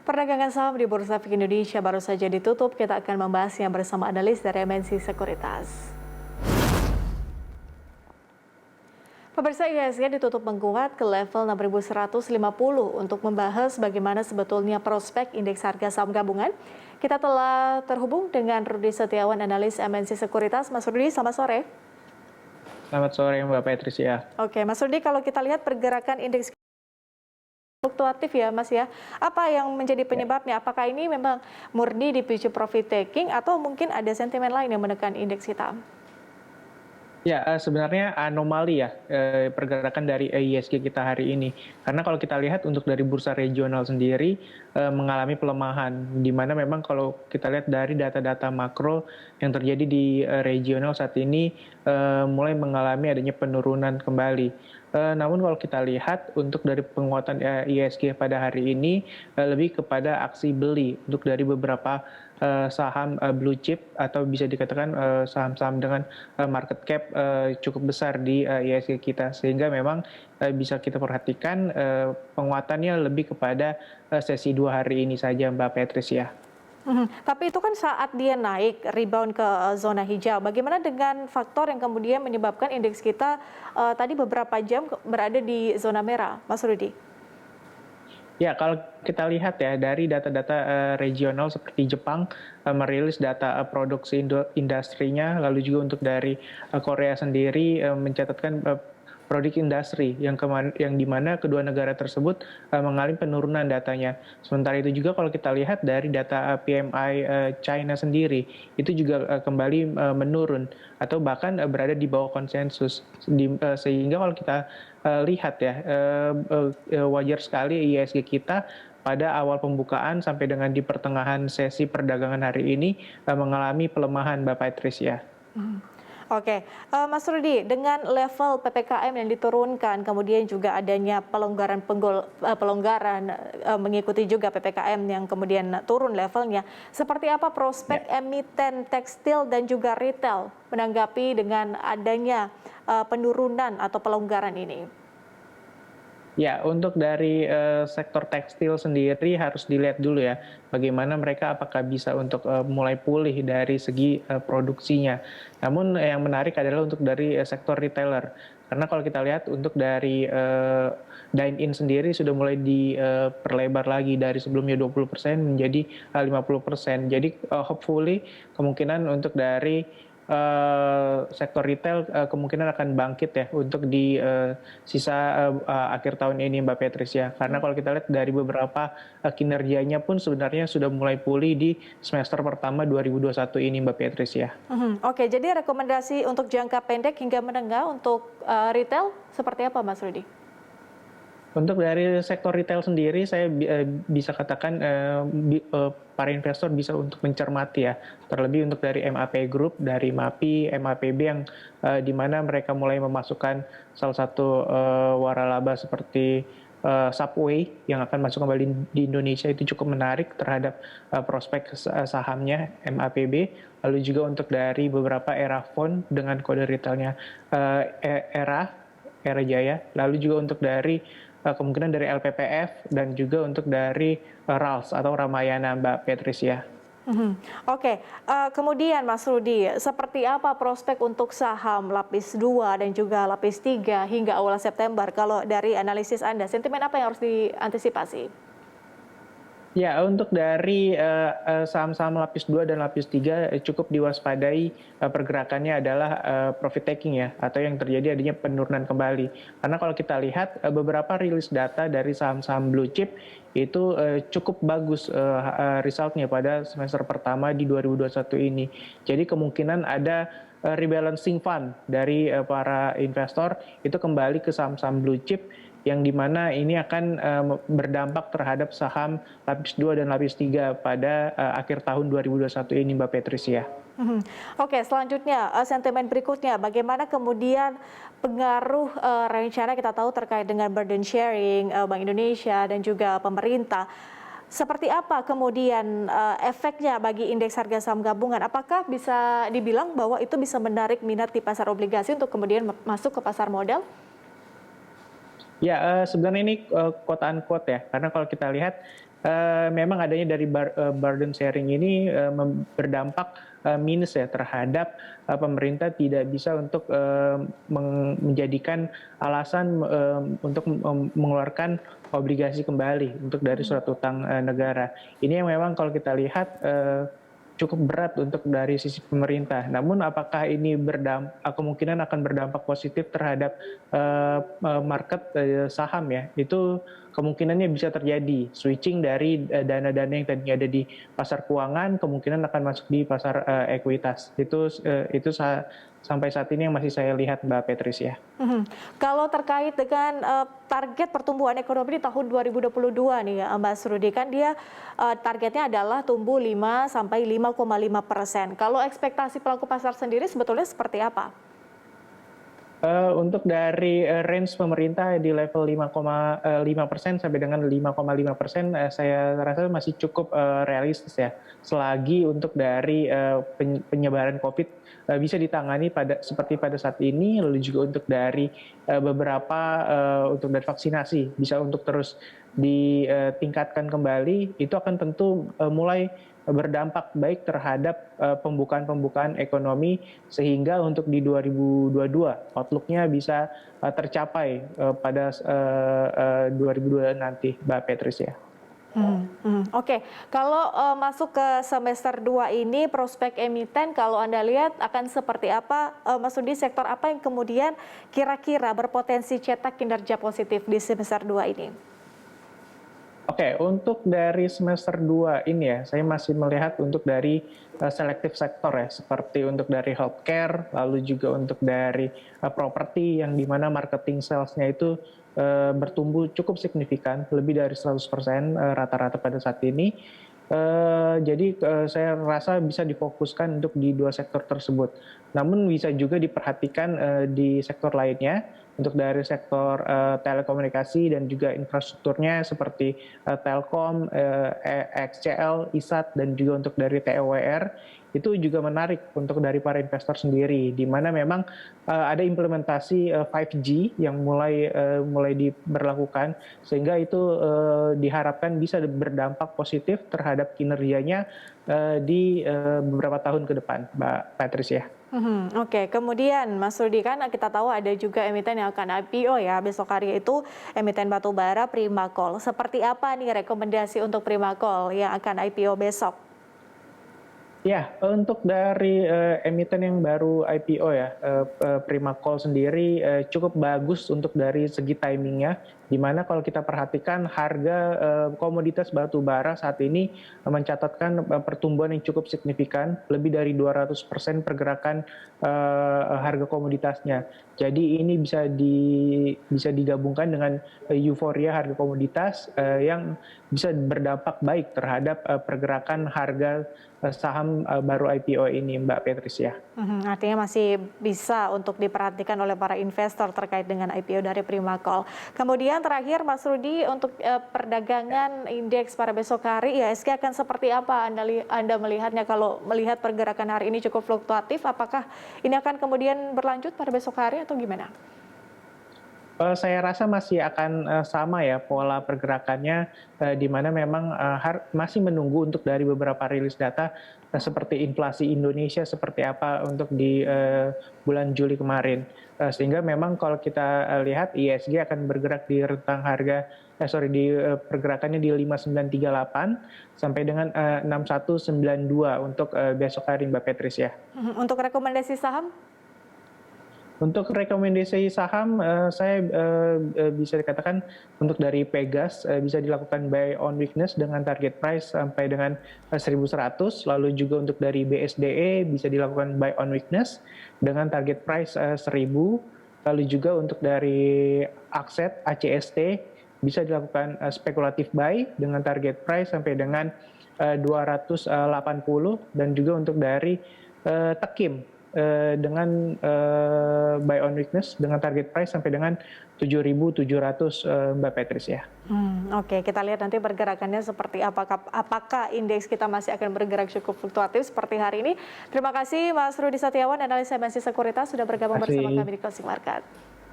Perdagangan saham di Bursa Efek Indonesia baru saja ditutup. Kita akan membahasnya bersama analis dari MNC Sekuritas. Pemirsa, IHSG ditutup menguat ke level 6.150 untuk membahas bagaimana sebetulnya prospek indeks harga saham gabungan. Kita telah terhubung dengan Rudi Setiawan, analis MNC Sekuritas. Mas Rudi, selamat sore. Selamat sore Mbak Patricia. Oke, Mas Rudi, kalau kita lihat pergerakan indeks fluktuatif ya Mas ya. Apa yang menjadi penyebabnya? Apakah ini memang murni dipicu profit taking atau mungkin ada sentimen lain yang menekan indeks kita? Ya, sebenarnya anomali ya pergerakan dari IHSG kita hari ini. Karena kalau kita lihat untuk dari bursa regional sendiri mengalami pelemahan, di mana memang kalau kita lihat dari data-data makro yang terjadi di regional saat ini mulai mengalami adanya penurunan kembali. Namun kalau kita lihat untuk dari penguatan IHSG pada hari ini lebih kepada aksi beli untuk dari beberapa saham blue chip atau bisa dikatakan saham-saham dengan market cap cukup besar di IHSG kita, sehingga memang bisa kita perhatikan penguatannya lebih kepada sesi 2 hari ini saja Mbak Patricia. Tapi itu kan saat dia naik rebound ke zona hijau. Bagaimana dengan faktor yang kemudian menyebabkan indeks kita tadi beberapa jam berada di zona merah, Mas Rudi? Ya, kalau kita lihat ya dari data-data regional seperti Jepang merilis data produksi industrinya, lalu juga untuk dari Korea sendiri mencatatkan produk industri yang di mana kedua negara tersebut mengalami penurunan datanya. Sementara itu juga kalau kita lihat dari data PMI China sendiri itu juga kembali menurun atau bahkan berada di bawah konsensus. Sehingga kalau kita lihat ya wajar sekali IHSG kita pada awal pembukaan sampai dengan di pertengahan sesi perdagangan hari ini mengalami pelemahan Mbak Patricia. Oke, Mas Rudi, dengan level PPKM yang diturunkan, kemudian juga adanya pelonggaran mengikuti juga PPKM yang kemudian turun levelnya, seperti apa prospek emiten tekstil dan juga retail menanggapi dengan adanya penurunan atau pelonggaran ini? Ya, untuk dari sektor tekstil sendiri harus dilihat dulu ya, bagaimana mereka apakah bisa untuk mulai pulih dari segi produksinya. Namun yang menarik adalah untuk dari sektor retailer. Karena kalau kita lihat untuk dari dine-in sendiri sudah mulai diperlebar lagi dari sebelumnya 20% menjadi 50%. Jadi hopefully kemungkinan untuk dari sektor retail kemungkinan akan bangkit ya untuk di sisa akhir tahun ini Mbak Patricia. Karena kalau kita lihat dari beberapa kinerjanya pun sebenarnya sudah mulai pulih di semester pertama 2021 ini Mbak Patricia. Oke, jadi rekomendasi untuk jangka pendek hingga menengah untuk retail seperti apa Mas Rudi? Untuk dari sektor retail sendiri, saya bisa katakan para investor bisa untuk mencermati ya, terlebih untuk dari MAP Group, dari MAPI, MAPB yang di mana mereka mulai memasukkan salah satu waralaba seperti Subway yang akan masuk kembali di Indonesia itu cukup menarik terhadap prospek sahamnya MAPB, lalu juga untuk dari beberapa Erafone dengan kode retailnya Era Jaya, lalu juga untuk dari kemungkinan dari LPPF dan juga untuk dari RALS atau Ramayana Mbak Patricia. Oke, kemudian Mas Rudi, seperti apa prospek untuk saham lapis 2 dan juga lapis 3 hingga awal September? Kalau dari analisis Anda, sentimen apa yang harus diantisipasi? Ya, untuk dari saham-saham lapis 2 dan lapis 3 cukup diwaspadai pergerakannya adalah profit taking ya, atau yang terjadi adanya penurunan kembali. Karena kalau kita lihat beberapa rilis data dari saham-saham blue chip itu cukup bagus resultnya pada semester pertama di 2021 ini. Jadi kemungkinan ada rebalancing fund dari para investor itu kembali ke saham-saham blue chip yang dimana ini akan berdampak terhadap saham lapis 2 dan lapis 3 pada akhir tahun 2021 ini Mbak Patricia. Oke, selanjutnya sentimen berikutnya, bagaimana kemudian pengaruh rencana kita tahu terkait dengan burden sharing Bank Indonesia dan juga pemerintah. Seperti apa kemudian efeknya bagi indeks harga saham gabungan? Apakah bisa dibilang bahwa itu bisa menarik minat di pasar obligasi untuk kemudian masuk ke pasar modal? Ya, sebenarnya ini quote unquote ya, karena kalau kita lihat memang adanya dari burden sharing ini berdampak minus ya terhadap pemerintah tidak bisa untuk menjadikan alasan untuk mengeluarkan obligasi kembali untuk dari surat utang negara. Ini yang memang kalau kita lihat cukup berat untuk dari sisi pemerintah. Namun apakah ini kemungkinan akan berdampak positif terhadap market saham ya? Itu kemungkinannya bisa terjadi switching dari dana-dana yang tadinya ada di pasar keuangan kemungkinan akan masuk di pasar ekuitas. Itu sampai saat ini yang masih saya lihat Mbak Patricia. Kalau terkait dengan target pertumbuhan ekonomi di tahun 2022 nih ya, Mbak Srudi, kan dia targetnya adalah tumbuh 5 sampai 5,5%. Kalau ekspektasi pelaku pasar sendiri sebetulnya seperti apa? Untuk dari range pemerintah di level 5,5% sampai dengan 5,5%, saya rasa masih cukup realistis ya. Selagi untuk dari penyebaran COVID bisa ditangani seperti pada saat ini, lalu juga untuk dari beberapa untuk dari vaksinasi bisa untuk terus ditingkatkan kembali, itu akan tentu mulai berdampak baik terhadap pembukaan ekonomi sehingga untuk di 2022 outlook-nya bisa tercapai pada 2022 nanti, Mbak Patricia. Oke. Kalau masuk ke semester 2 ini prospek emiten kalau Anda lihat akan seperti apa, Mas Rudi, sektor apa yang kemudian kira-kira berpotensi cetak kinerja positif di semester 2 ini? Oke, untuk dari semester 2 ini ya, saya masih melihat untuk dari selektif sektor ya, seperti untuk dari healthcare, lalu juga untuk dari properti yang dimana marketing sales-nya itu bertumbuh cukup signifikan, lebih dari 100% rata-rata pada saat ini. Jadi saya rasa bisa difokuskan untuk di dua sektor tersebut. Namun bisa juga diperhatikan di sektor lainnya, untuk dari sektor telekomunikasi dan juga infrastrukturnya seperti Telkom, XCL, ISAT, dan juga untuk dari TEWR, itu juga menarik untuk dari para investor sendiri, di mana memang ada implementasi 5G yang mulai diberlakukan, sehingga itu diharapkan bisa berdampak positif terhadap kinerjanya di beberapa tahun ke depan, Mbak Patricia. Oke, kemudian Mas Rudi, kan kita tahu ada juga emiten yang akan IPO ya besok hari, itu emiten batubara Primakol. Seperti apa nih rekomendasi untuk Primakol yang akan IPO besok? Ya, untuk dari emiten yang baru IPO ya, Primakol sendiri cukup bagus untuk dari segi timingnya, di mana kalau kita perhatikan harga komoditas batu bara saat ini mencatatkan pertumbuhan yang cukup signifikan, lebih dari 200% pergerakan harga komoditasnya. Jadi ini bisa digabungkan dengan euforia harga komoditas yang bisa berdampak baik terhadap pergerakan harga saham baru IPO ini, Mbak Patricia. Artinya masih bisa untuk diperhatikan oleh para investor terkait dengan IPO dari Primakol. Kemudian terakhir Mas Rudi, untuk perdagangan indeks pada besok hari, IHSG akan seperti apa Anda melihatnya? Kalau melihat pergerakan hari ini cukup fluktuatif, apakah ini akan kemudian berlanjut pada besok hari atau gimana? Saya rasa masih akan sama ya pola pergerakannya, di mana memang masih menunggu untuk dari beberapa rilis data seperti inflasi Indonesia seperti apa untuk di bulan Juli kemarin. Sehingga memang kalau kita lihat ISG akan bergerak di rentang harga pergerakannya di 5938 sampai dengan 6192 untuk besok hari, Mbak Patricia. Untuk rekomendasi saham? Untuk rekomendasi saham, saya bisa dikatakan untuk dari Pegas bisa dilakukan buy on weakness dengan target price sampai dengan 1100, lalu juga untuk dari BSDE bisa dilakukan buy on weakness dengan target price 1000, lalu juga untuk dari Akset ACST bisa dilakukan spekulatif buy dengan target price sampai dengan 280, dan juga untuk dari Tekim dengan buy on weakness dengan target price sampai dengan 7.700, Mbak Patricia. Oke, kita lihat nanti pergerakannya seperti apa. Apakah indeks kita masih akan bergerak cukup fluktuatif seperti hari ini? Terima kasih Mas Rudi Setiawan, analis MNC Sekuritas, sudah bergabung bersama kami di Closing Market.